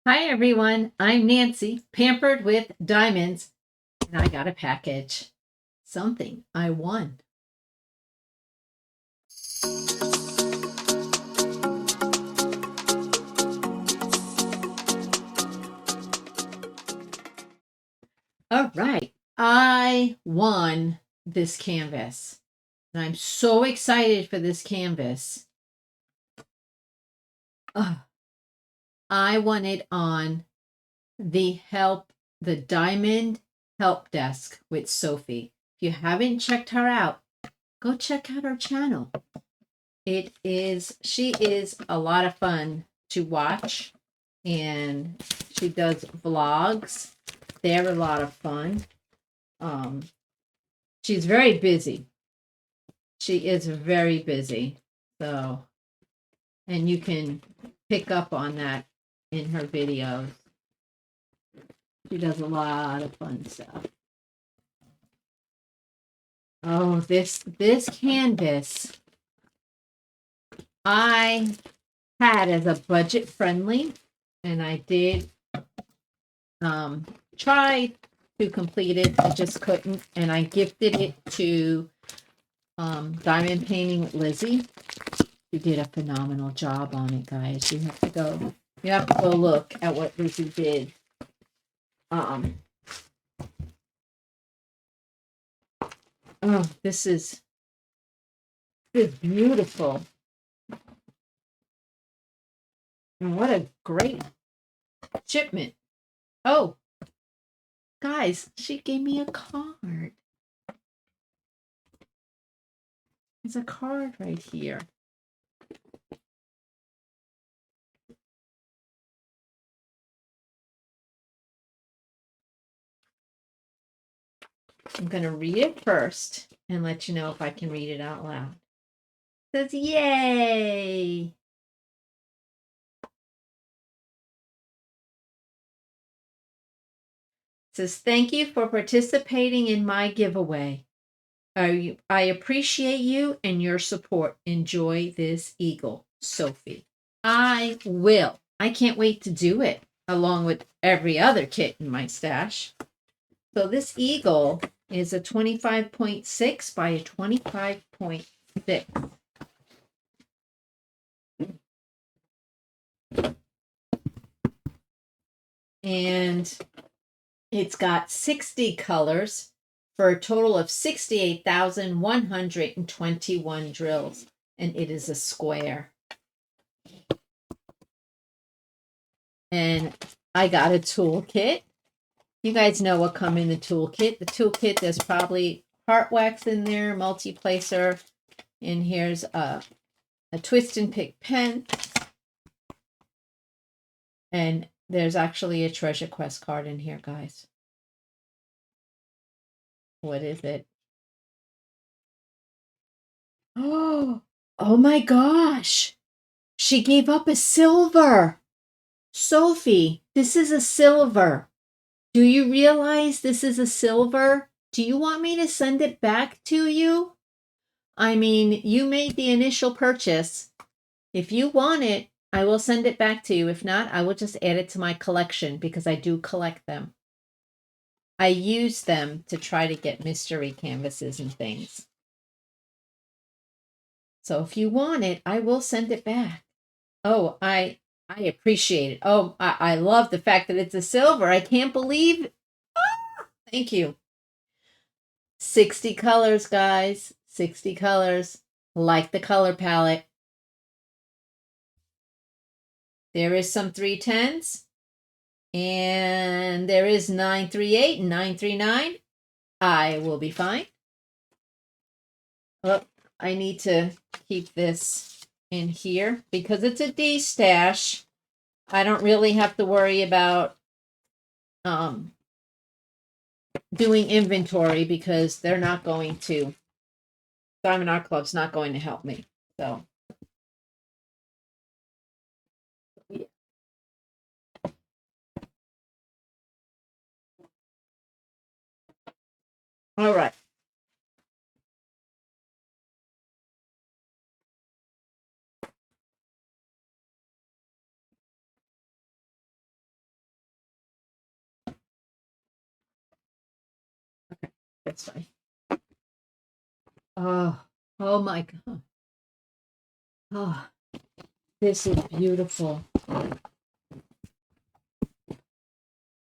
Hi, everyone. I'm Nancy, pampered with diamonds, and I got a package. Something I won. All right. I won this canvas, and I'm so excited for this canvas. I won it on the Diamond Help Desk with Sophie. If you haven't checked her out, go check out her channel. She is a lot of fun to watch, and she does vlogs. They're a lot of fun. She's very busy. She is very busy. So, and you can pick up on that in her videos. She does a lot of fun stuff. Oh, this canvas I had as a budget friendly, and I did try to complete it. I just couldn't, and I gifted it to Diamond Painting with Lizzie. She did a phenomenal job on it, guys. You have to go look at what Lizzie did. Oh, this is beautiful. And what a great shipment. Oh, guys, she gave me a card. There's a card right here. I'm going to read it first and let you know if I can read it out loud. It says, yay! It says, thank you for participating in my giveaway. I appreciate you and your support. Enjoy this eagle, Sophie. I will. I can't wait to do it along with every other kit in my stash. So this eagle is a 25.6 by a 25.6. And it's got 60 colors for a total of 68,121 drills. And it is a square. And I got a toolkit. You guys know what come in the toolkit. The toolkit, there's probably heart wax in there, multi-placer. And here's a twist and pick pen. And there's actually a treasure quest card in here, guys. What is it? Oh my gosh. She gave up a silver. Sophie, this is a silver. Do you realize this is a silver? Do you want me to send it back to you? I mean, you made the initial purchase. If you want it, I will send it back to you. If not, I will just add it to my collection because I do collect them. I use them to try to get mystery canvases and things. So if you want it, I will send it back. Oh, I appreciate it. Oh, I love the fact that it's a silver. I can't believe. Thank you. 60 colors, guys. 60 colors. Like the color palette. There is some 310s. And there is 938 and 939. I will be fine. Oh, I need to keep this in here because it's a D stash. I don't really have to worry about doing inventory because they're not going to. Diamond Art Club's not going to help me. So, yeah. All right. this way. Oh, oh my God. Oh, this is beautiful. And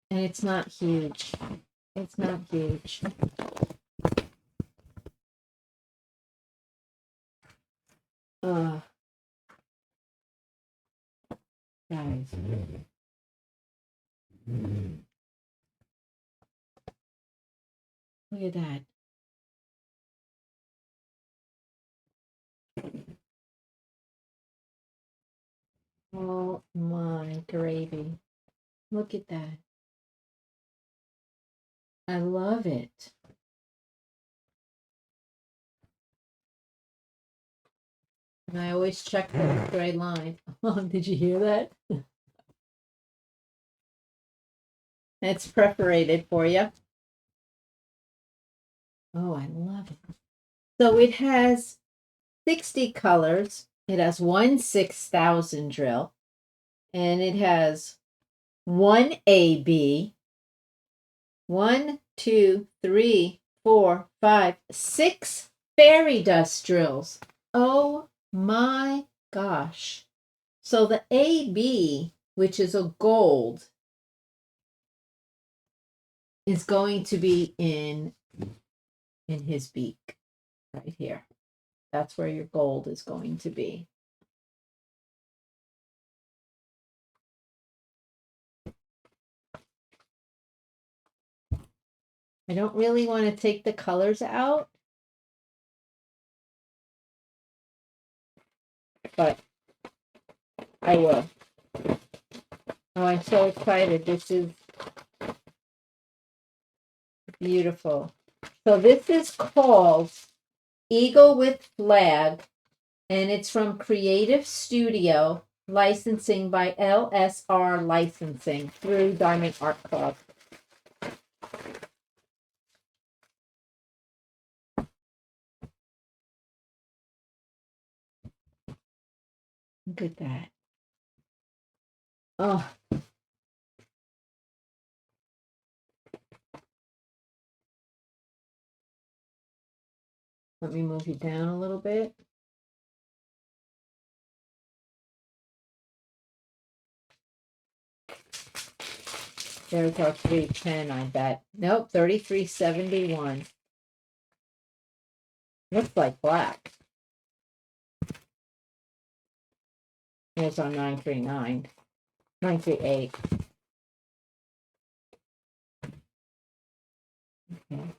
it's not huge. It's not huge. Guys. Look at that. Oh my gravy. Look at that. I love it. And I always check the gray line. Oh, did you hear that? It's perforated for you. Oh, I love it. So it has 60 colors. It has one 6,000 drill. And it has one AB, 1, 2, 3, 4, 5, 6 fairy dust drills. Oh my gosh. So the AB, which is a gold, is going to be in his beak right here. That's where your gold is going to be. I don't really want to take the colors out, but I will. Oh, I'm so excited. This is beautiful. So this is called Eagle with Flag, and it's from Creative Studio, licensing by LSR Licensing through Diamond Art Club. Look at that. Oh. Let me move you down a little bit. There's our 310, I bet. Nope, 3371. Looks like black. There's our 939. 938. Okay.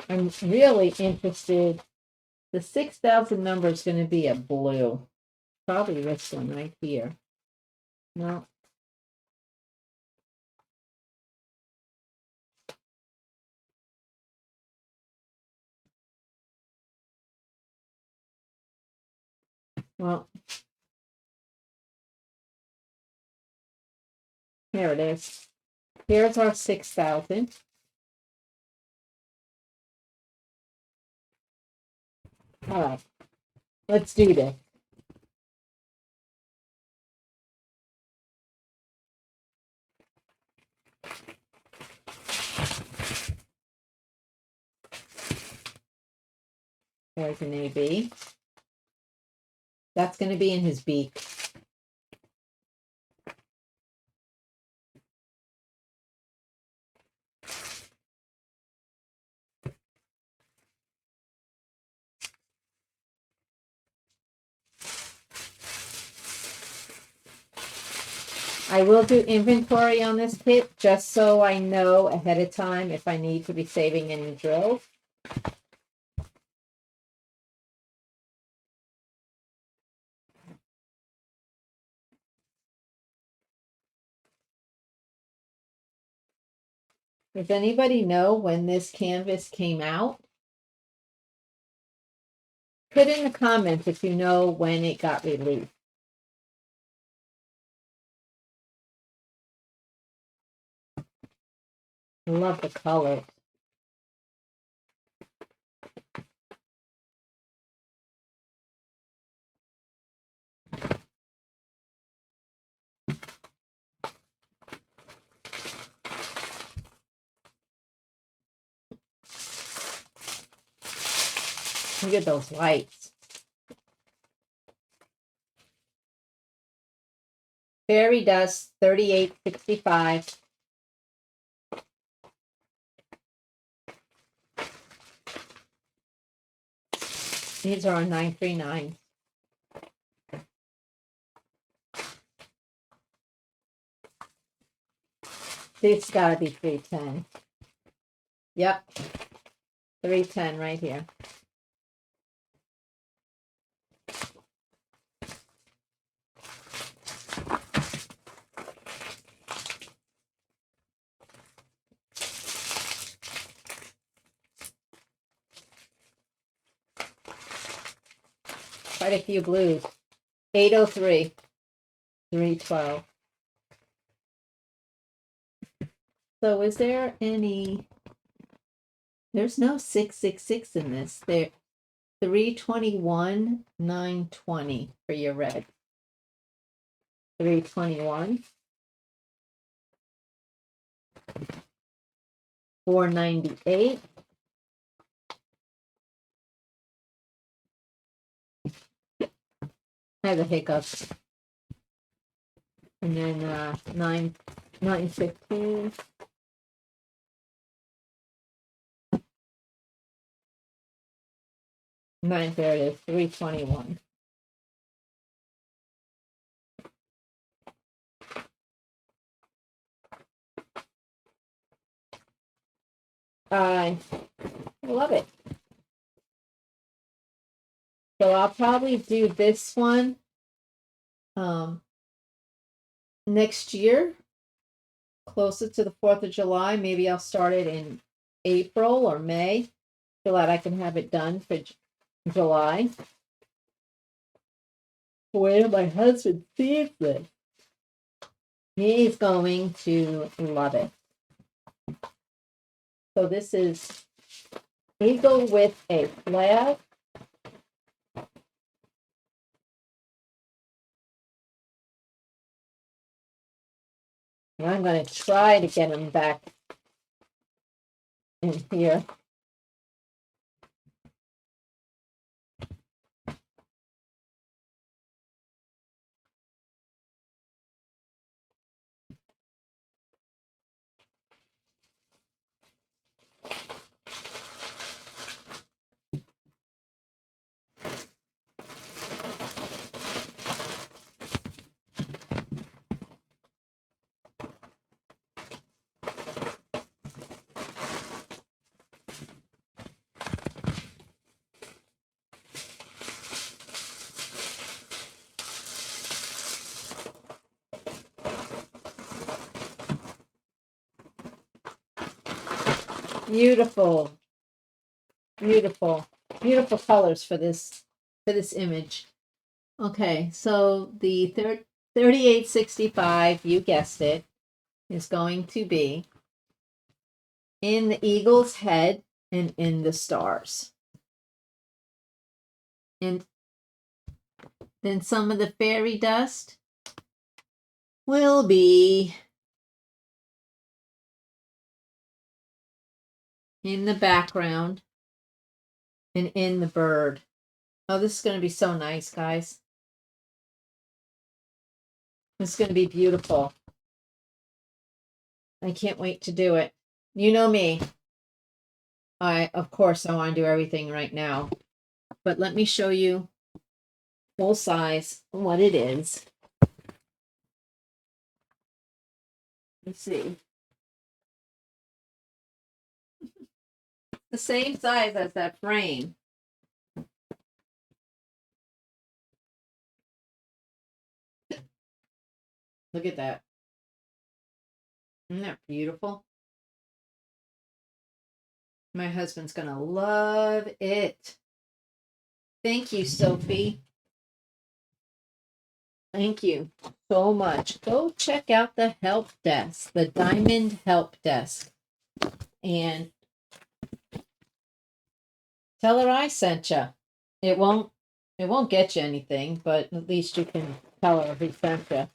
I'm really interested. The 6,000 number is going to be a blue. Probably this one right here. No. Well, here it is. Here's our 6,000. All right. Let's do this. There's an AB. That's going to be in his beak. I will do inventory on this kit just so I know ahead of time if I need to be saving any drills. Does anybody know when this canvas came out? Put in the comments if you know when it got released. I love the color. Look at those lights. Fairy dust, $38.65. These are on 939. This gotta be 310. Yep. 310 right here. Quite a few blues. 803. 312. So is there any... There's no 666 in this. There 321, 920 for your red. 321. 498. I have the hiccups. And then 915. There it is, 321. I love it. So I'll probably do this one next year, closer to the 4th of July. Maybe I'll start it in April or May so that I can have it done for July. When my husband sees this, he's going to love it. So this is eagle with a flag. And I'm going to try to get him back in here. Beautiful, beautiful, beautiful colors for this image. Okay, so the 3865, you guessed it, is going to be in the eagle's head and in the stars. And then some of the fairy dust will be in the background and in the bird. Oh, this is going to be so nice, guys. It's going to be beautiful. I can't wait to do it. You know me. Of course, I want to do everything right now. But let me show you full size what it is. Let's see. The same size as that frame. Look at that. Isn't that beautiful? My husband's going to love it. Thank you, Sophie. Thank you so much. Go check out the help desk, the Diamond Help Desk. And tell her I sent you. It won't get you anything, but at least you can tell her he sent you.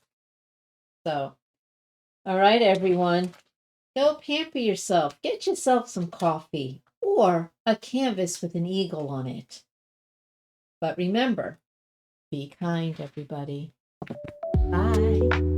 So, all right, everyone. Go pamper yourself. Get yourself some coffee or a canvas with an eagle on it. But remember, be kind, everybody. Bye.